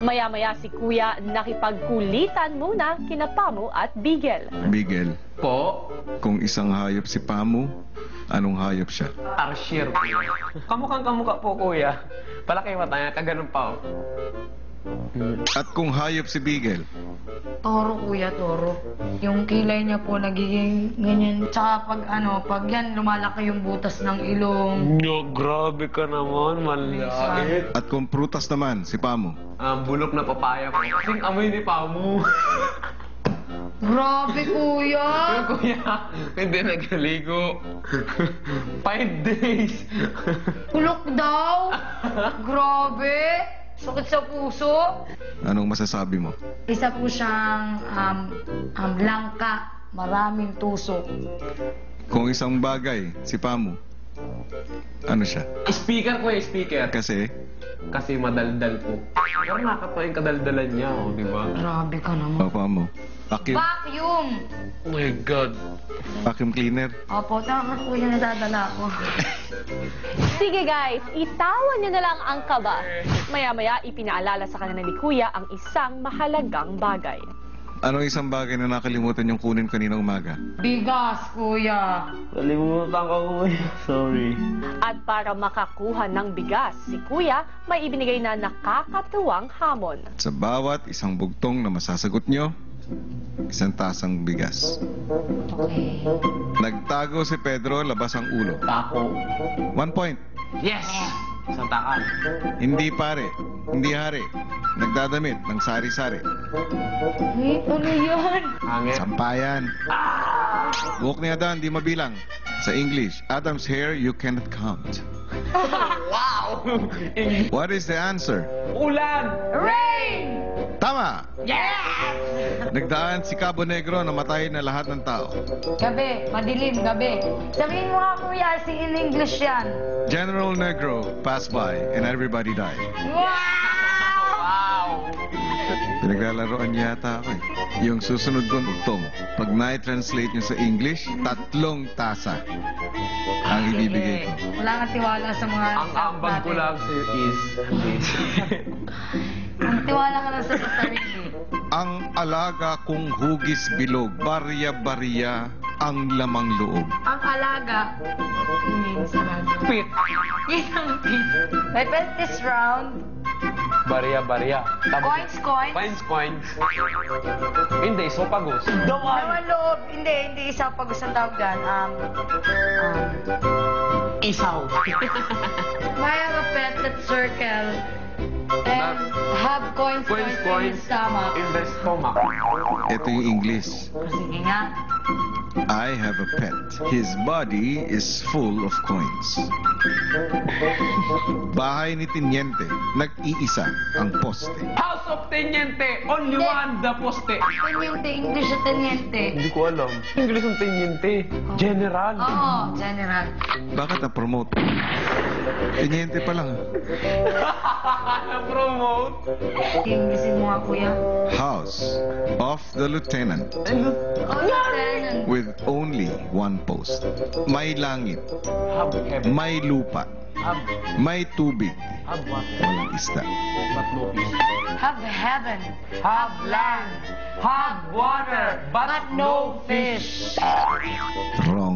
Maya-maya si Kuya nakipagkulitan muna kina Pamu at Bigel. Bigel, Po? kung isang hayop si Pamu, anong hayop siya? Arshir, kuya. Kamukhang kamukha po, kuya. Palaki mata niya, kaganon pa, oh. At kung hayop si Bigel, Toro, kuya, toro. Yung kilay niya po nagiging ganyan. Tsaka pag yan, lumalaki yung butas ng ilong. No, grabe ka naman, malait. at kung prutas naman si Pamu, Bulok na papaya po. Kasing amoy ni Pamu. Grabe, kuya! Pero kuya, hindi nagaligo. 5 days. Kulok daw! Grabe! Sakit sa puso. anong masasabi mo? Isa po siyang langka. Maraming tusok. Kung isang bagay si Pamu, ano siya? Speaker ko speaker. Kasi, Kasi madaldal po. Pero nakakatawa yung kadaldalan niya, oh, di ba? Grabe ka naman. Pamu, vacuum, Vacuum! Oh my God. vacuum cleaner. Opo, tama po yung nadadala ko. Sige guys, itawan nyo na lang ang kaba. Maya-maya ipinaalala sa kanila ni Kuya ang isang mahalagang bagay. Anong isang bagay na nakalimutan yung kunin kanina umaga? Bigas, kuya. Kalimutan ko, kuya. Sorry. At para makakuha ng bigas, si Kuya may ibinigay na nakakatuwang hamon. Sa bawat isang bugtong na masasagot nyo, isang tasang bigas. Okay. Nagtago si Pedro, labas ang ulo. Tako. 1 point. Yes! Isang takan. Hindi pare, hindi hari. Nagdadamit ng sari-sari. Eh, ano yan? Hangin. Sampayan. Buhok ni Adan, di mabilang. Sa English, Adam's hair you cannot count. Wow! What is the answer? Ulan! Rain! Tama! Yes! Nagdaan si Cabo Negro, namatay na lahat ng tao. Gabi, madilim, gabi. Sabihin mo nga, kuya, in English yan. General Negro passed by and everybody died. Wow! Pinaglalaroan niya yata ako eh. Yung susunod kong bugtong, pag na-translate nyo sa English, 3 tasa ang ibibigay ko. Wala kang tiwala sa mga Ang staff ambag ko natin. lang sir is this. Ang tiwala ka lang sa sarili. Ang alaga kong hugis bilog, barya-barya ang lamang loob. Ang alaga, means alaga. Pit. Isang pit. My best is round. Barya-barya. Coins, coins. Coins. Hindi, sopagos. Laman loob. Hindi isa pag gusto tawag dyan. Isaw. I have a pet that circle and have coins in his stomach. In the stomach. Ito yung English. Sige nga. I have a pet. His body is full of coins. Bahay ni Tiniente, nag-iisa ang poste. House of Teniente. Only one, the poste. Teniente, English at teniente. Hindi ko alam. English ang Teniente. General. Oo, general. Bakit na-promote? Tiniente pa lang. Na-promote. Inglesin mo nga, kuya. House of the Lieutenant Oh, lieutenant. with only 1 post. May langit, Have heaven. may lupa, Have, may tubig, have what? walang isda. But no peace. Have heaven. Have land. Have water. But no fish. Wrong.